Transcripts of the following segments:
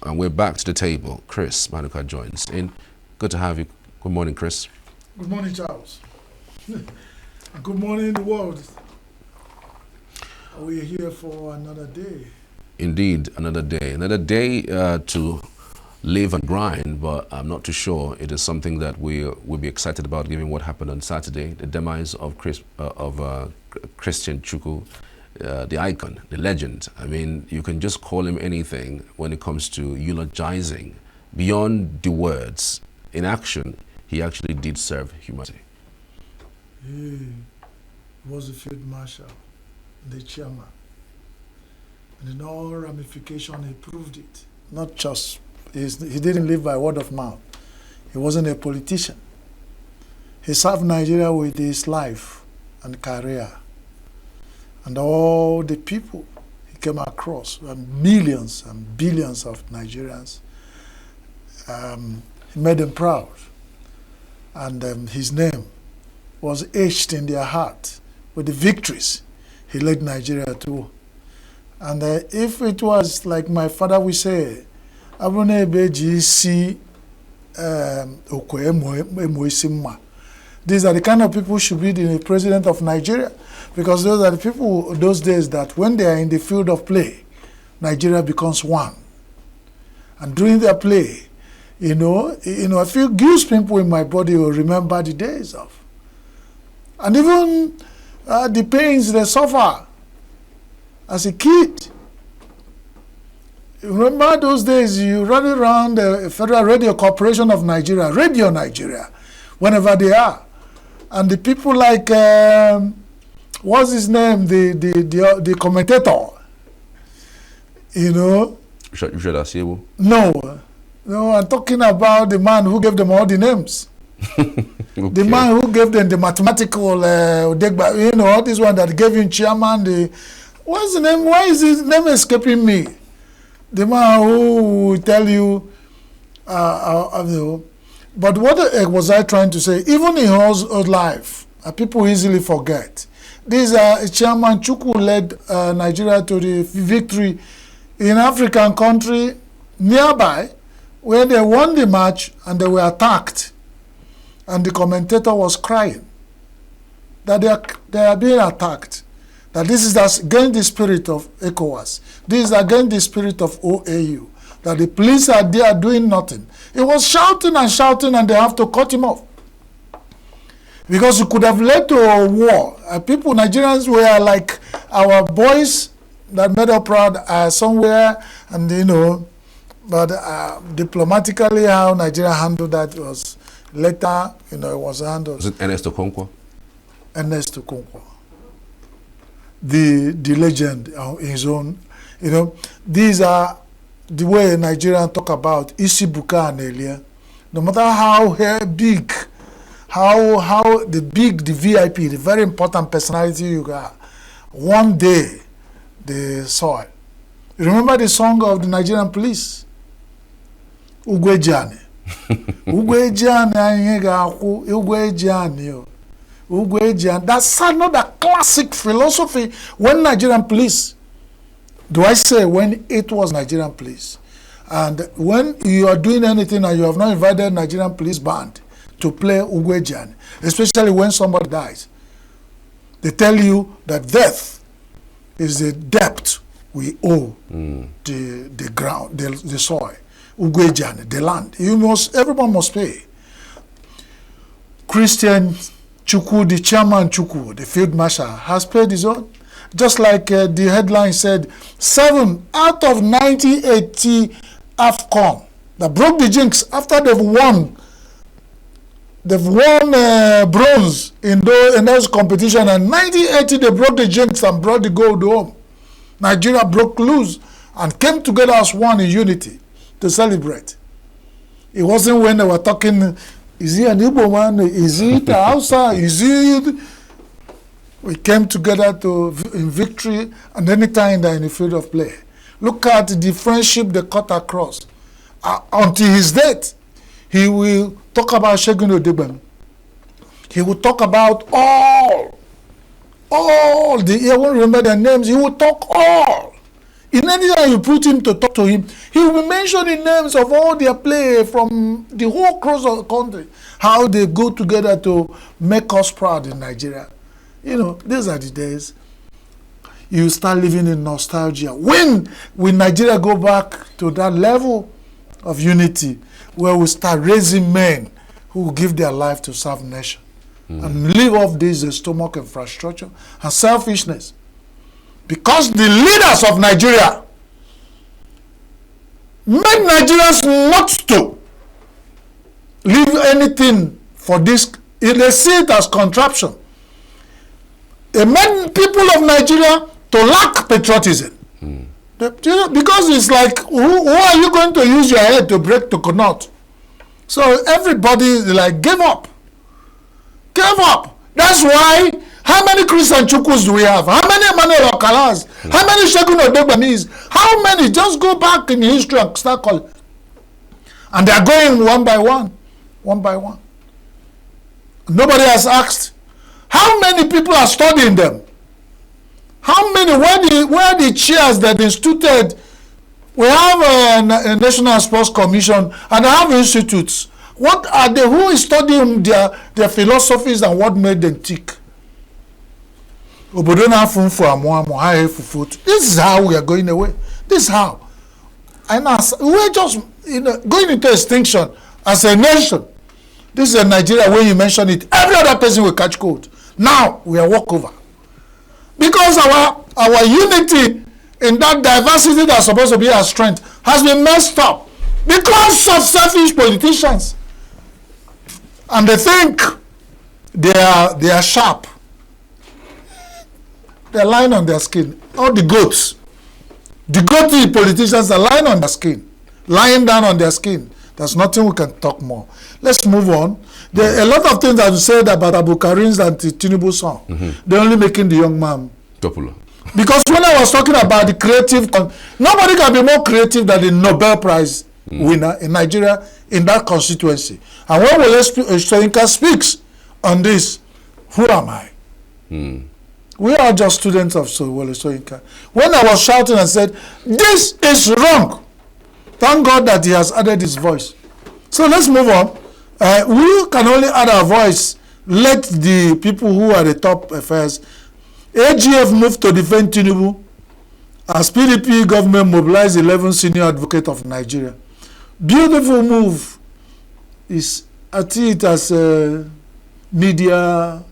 and we're back to the table. Chris Maduka joins in. Good to have you. Good morning, Chris. Good morning, Charles. Good morning, the world. We're here for another day. Indeed, another day. Another day to live and grind, but I'm not too sure it is something that we'll be excited about given what happened on Saturday, the demise of Christian Chukwu, the icon, the legend. I mean, you can just call him anything when it comes to eulogizing. Beyond the words, in action, he actually did serve humanity. He was the field marshal, the chairman. And in all ramifications, he proved it. Not just, he didn't live by word of mouth. He wasn't a politician. He served Nigeria with his life and career. And all the people he came across, and millions and billions of Nigerians, he made them proud. And his name was etched in their heart with the victories he led Nigeria to. And if it was like my father would say, these are the kind of people who should be the president of Nigeria, because those are the people those days that when they are in the field of play, Nigeria becomes one. And during their play, I feel goosebumps in my body will remember the days of. And even the pains they suffer as a kid. Remember those days you run around the Federal Radio Corporation of Nigeria, Radio Nigeria, whenever they are. And the people like, what's his name, the commentator, No, I'm talking about the man who gave them all the names. Okay. The man who gave them the mathematical, all this one that gave him chairman, what's the name? Why is his name escaping me? The man who will tell you, but what was I trying to say? Even in his life, people easily forget. This Chairman Chukwu led Nigeria to the victory in African country nearby, where they won the match and they were attacked. And the commentator was crying that they are being attacked. That this is against the spirit of ECOWAS. This is against the spirit of OAU. That the police are there doing nothing. He was shouting and shouting and they have to cut him off. Because it could have led to a war. People, Nigerians were like our boys that made us proud somewhere, and but diplomatically how Nigeria handled that was later, it was handled. Was it Ernest Okonkwo? Ernest Okonkwo. The legend of his own, these are the way Nigerians talk about Isibuka and Elia. No matter how big, how the VIP, the very important personality you got, one day they saw it. Remember the song of the Nigerian police? Ugwejani. Ugwejani. That's another classic philosophy when Nigerian police, when it was Nigerian police. And when you are doing anything and you have not invited Nigerian police band to play Ugwejani, especially when somebody dies, they tell you that death is the debt we owe the ground, the soil, Ugwejani, the land. Everyone must pay. Christian Chukwu, the chairman Chukwu, the field marshal, has paid his own. Just like the headline said, 7 out of 9080 AFCON that broke the jinx after they've won. They've won bronze in those competition, and 1980 they broke the jinx and brought the gold home. Nigeria broke loose and came together as one in unity to celebrate. It wasn't when they were talking, is he an Igbo man? Is he the Hausa? Is he? We came together in victory, and anytime they're in the field of play. Look at the friendship they cut across. Until his death, he will talk about Segun Odegban. He will talk about all. I won't remember their names. He will talk all. In any time you put him to talk to him, he will be mentioning names of all their play from the whole cross of the country, how they go together to make us proud in Nigeria. You know, these are the days. You start living in nostalgia. When will Nigeria go back to that level of unity where we start raising men who will give their life to serve nation and live off this stomach infrastructure and selfishness? Because the leaders of Nigeria make Nigerians not to leave anything for this. They see it as contraption. They made people of Nigeria to lack patriotism. Because it's like, who are you going to use your head to break the coconut? So everybody like gave up. Gave up. That's why, how many Christian Chukwus do we have? How many Emmanuel Okalas? How many Shegun Odogbanis? How many? Just go back in history and start calling. And they are going one by one. One by one. Nobody has asked, how many people are studying them? How many, where the chairs that instituted, we have a National Sports Commission and I have institutes. What are they, who is studying their philosophies and what made them tick? This is how we are going away. This is how. And we're just going into extinction as a nation. This is a Nigeria, when you mention it, every other person will catch cold. Now we are walkover. Because our unity in that diversity that's supposed to be our strength has been messed up because of selfish politicians. And they think they are sharp. They're lying on their skin. All the goats. The goaty politicians are lying on their skin. Lying down on their skin. There's nothing we can talk more. Let's move on. There are a lot of things that you said about Abu Karim's and Tinubu song. They're only making the young man popular. Because when I was talking about the creative, nobody can be more creative than the Nobel Prize winner in Nigeria in that constituency. And when Wole Soyinka speaks on this, who am I? We are just students of Wole Soyinka. When I was shouting and said, this is wrong, thank God that he has added his voice. So let's move on. We can only add our voice. Let the people who are the top affairs. AGF moved to defend Tinubu as PDP government mobilized 11 senior advocates of Nigeria. Beautiful move. I see it as a media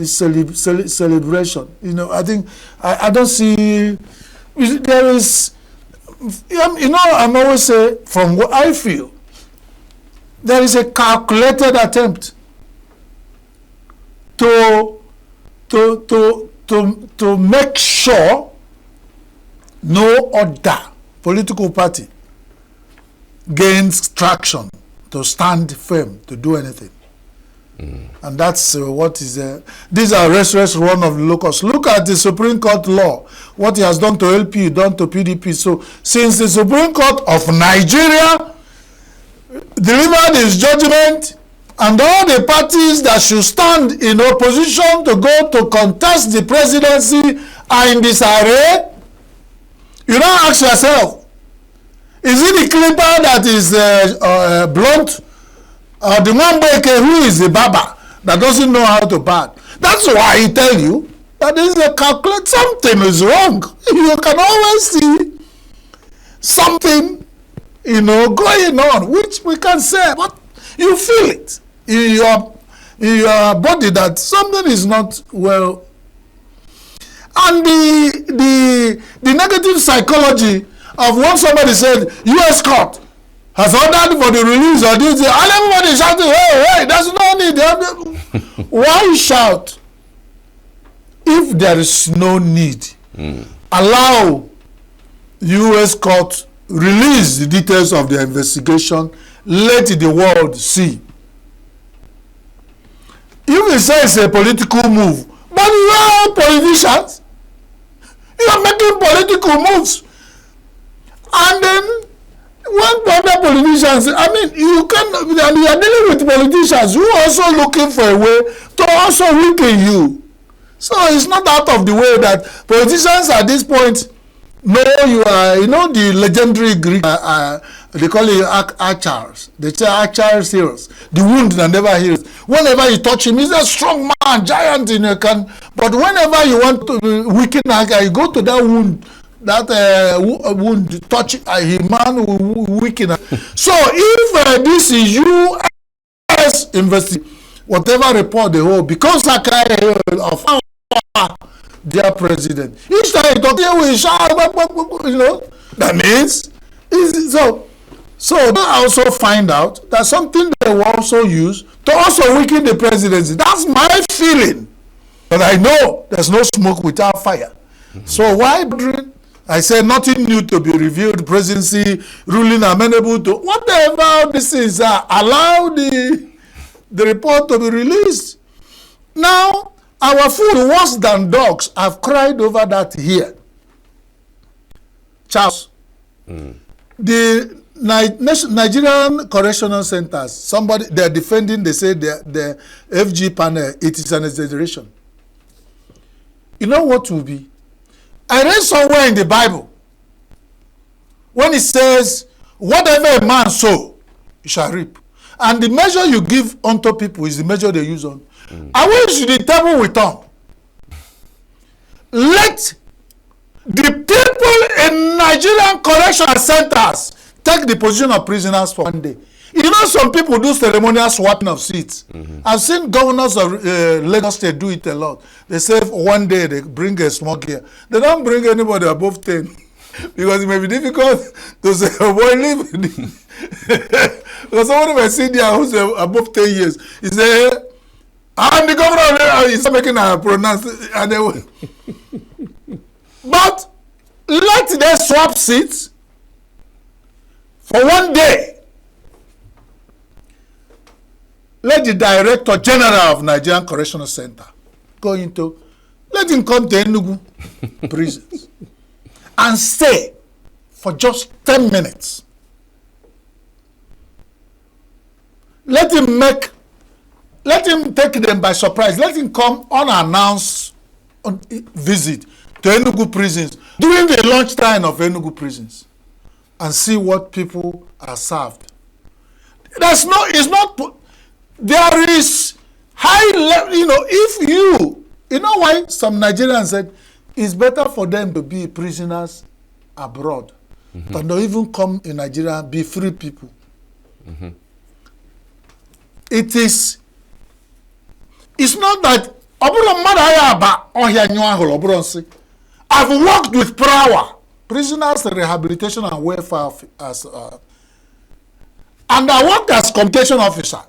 celebration. You know, I think I don't see there is. You know, I'm always say from what I feel, there is a calculated attempt to make sure no other political party gains traction to stand firm to do anything. And that's what is these are restless run of the locusts. Look at the Supreme Court law, what he has done to LP, done to PDP. So since the Supreme Court of Nigeria delivered its judgment, and all the parties that should stand in opposition to go to contest the presidency are in disarray, you now ask yourself, is it the clipper that is blunt, or the Mwambeke who is the barber that doesn't know how to bat? That's why I tell you that there is a calculate, something is wrong. You can always see something, you know, going on, which we can say, but you feel it in your body that something is not well. And the negative psychology of when somebody said U.S. court has ordered for the release of this, and everybody shouting, hey, there's no need. Why shout if there is no need? Allow U.S. court release the details of the investigation, let the world see. If it says a political move, but you are politicians, you are making political moves, and then when other politicians, I mean, you are dealing with politicians who are also looking for a way to also weaken you. So it's not out of the way that politicians at this point No, you are, you know, the legendary Greek, they call it archers. They say archers heals. The wound that never heals. Whenever you touch him, he's a strong man, giant in a can. But whenever you want to weaken a guy, you go to that wound, wound, touch a man will weaken. So if this is U.S. investigation, whatever report they hold, because that guy of our dear president, each time he talk, we shout, you know, that means, so they also find out that something they will also use to also weaken the presidency. That's my feeling. But I know there's no smoke without fire. So why, I say nothing new to be revealed, presidency ruling amenable to whatever this is, allow the report to be released. Now, our food worse than dogs. I've cried over that here. Charles, the Nigerian correctional centers, somebody, they're defending, they say the FG panel, it is an exaggeration. You know what will be? I read somewhere in the Bible, when it says, whatever a man sow, he shall reap. And the measure you give unto people is the measure they use on. I wish the table will turn. Let the people in Nigerian correctional centers take the position of prisoners for one day. You know, some people do ceremonial swapping of seats. I've seen governors of Lagos State do it a lot. They say one day they bring a small gear. They don't bring anybody above 10 because it may be difficult to say, boy, leave. Because somebody may sit there who's above 10 years. He say, I'm the governor. He's making a pronounce. And they will. But let them swap seats for one day. Let the Director General of Nigerian Correctional Center go into, let him come to Enugu prisons and stay for just 10 minutes. Let him take them by surprise. Let him come unannounced on visit to Enugu prisons during the lunchtime of Enugu prisons and see what people are served. There's no, it's not, there is high level, you know, if you know why some Nigerians said it's better for them to be prisoners abroad than to even come in Nigeria and be free people. It's not that I've worked with Prawa, prisoners rehabilitation and welfare and I worked as communication officer.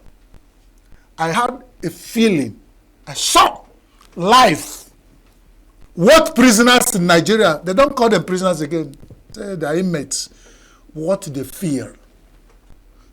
I had a feeling, I saw life. What prisoners in Nigeria, they don't call them prisoners again, they're inmates, what they feel.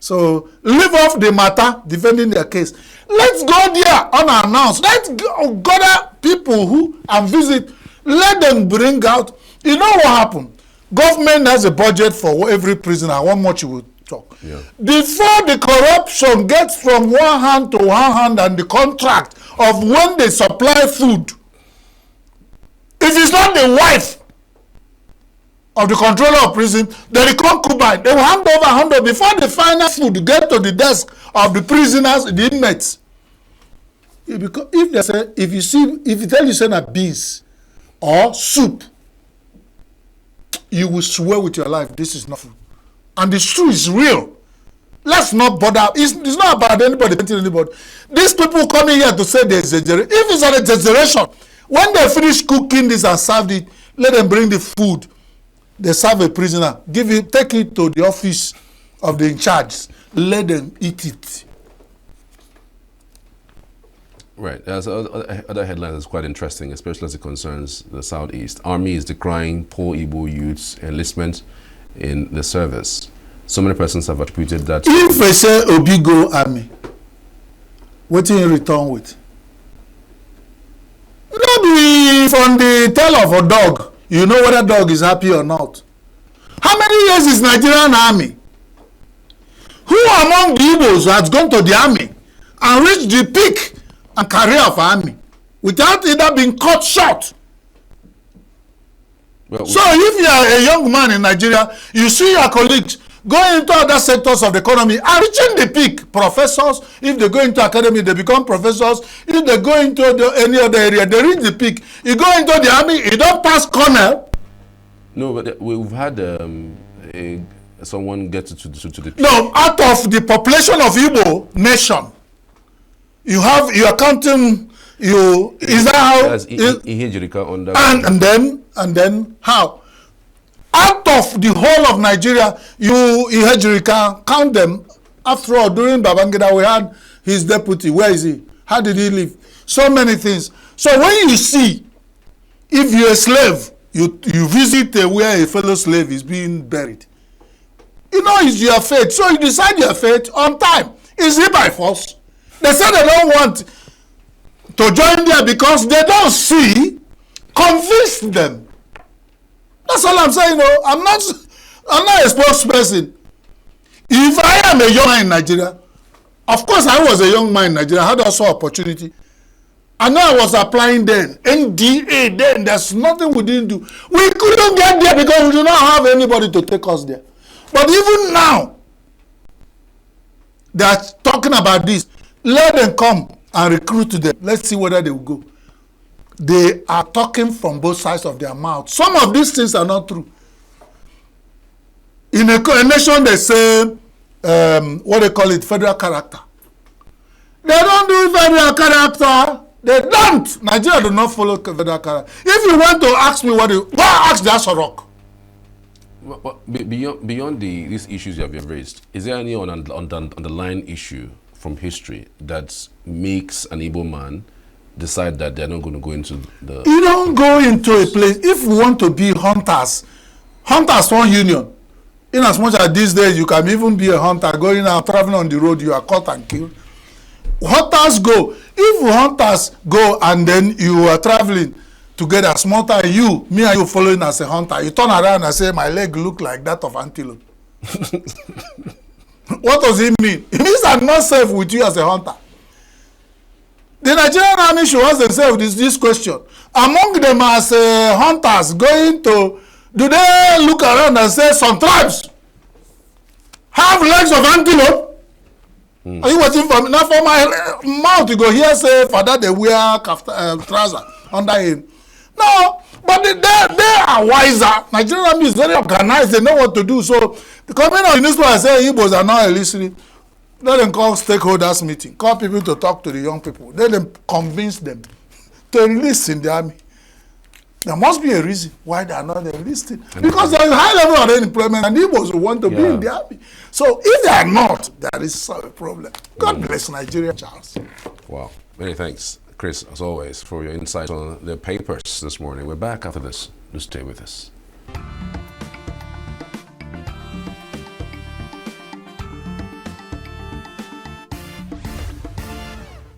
So leave off the matter, defending their case. Let's go there unannounced. Let's gather people who and visit. Let them bring out. You know what happened? Government has a budget for every prisoner. How much you will talk. Yeah. Before the corruption gets from one hand to one hand and the contract of when they supply food, if it's not the wife of the controller of prison, the concubine, they will hand over before the final food get to the desk of the prisoners, the inmates. If they say, if you tell you send a beans or soup, you will swear with your life this is not food. And the truth is real. Let's not bother. It's not about anybody painting anybody. These people coming here to say they exaggerate. If it's an exaggeration, when they finish cooking this and serve it, let them bring the food. They serve a prisoner, take it to the office of the in charge, let them eat it. Right. Other headlines is quite interesting, especially as it concerns the Southeast. Army is decrying poor Igbo youth's enlistment in the service. So many persons have attributed that. If they say Obi go army, what do you return with? Maybe from the tail of a dog. You know whether dog is happy or not. How many years is Nigerian army? Who among the Igbos has gone to the army and reached the peak and career of army without either being cut short? Well, So if you are a young man in Nigeria, you see your colleagues going into other sectors of the economy and reaching the peak. Professors, if they go into academy, they become professors. If they go into any other area, they reach the peak. You go into the army, you don't pass colonel. no, but we've had someone get to the peak. No, out of the population of Igbo nation, you are counting. Is that how? And then how? Out of the whole of Nigeria, Ihejirika, count them. After all, during Babangida, we had his deputy. Where is he? How did he live? So many things. So when you see, if you're a slave, you visit where a fellow slave is being buried. You know it's your fate. So you decide your fate on time. Is it by force? They say they don't want to join there because they don't see. Convince them. That's all I'm saying. No, I'm not a spokesperson. If I am a young man in Nigeria, of course I was a young man in Nigeria. I had also opportunity. I know I was applying then. NDA then. There's nothing we didn't do. We couldn't get there because we do not have anybody to take us there. But even now, they are talking about this. Let them come and recruit them. Let's see whether they will go. They are talking from both sides of their mouth. Some of these things are not true. In a nation, they say, what they call it, federal character. They don't do federal character. They don't. Nigeria do not follow federal character. If you want to ask me go ask the Asorok. Beyond these issues you have raised, is there any underlying issue from history that makes an Igbo man decide that they're not going to go into the... You don't go into a place. If we want to be hunters one union. In as much as these days you can even be a hunter going out traveling on the road, you are caught and killed. Hunters go. If hunters go and then you are traveling together, smarter me and you following as a hunter, you turn around and say, my leg look like that of antelope. What does it mean? It means I'm not safe with you as a hunter. The Nigerian army should ask themselves this question. Among them as hunters going to, do they look around and say some tribes have legs of antelope? Are you watching from now for my mouth? You go here say father they wear trouser under him. No, but they are wiser. Nigerian army is very organized. They know what to do. So the commander in this one say Igbos are not listening. Let them call stakeholders meeting. Call people to talk to the young people. Let them convince them to enlist in the army. There must be a reason why they are not enlisting. Because there is a high level of unemployment and Igbos who want to be in the army. So if they are not, there is a problem. God bless Nigeria, Charles. Wow. Many thanks, Chris, as always, for your insight on the papers this morning. We're back after this. Do stay with us.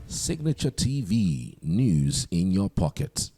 Signature TV, news in your pocket.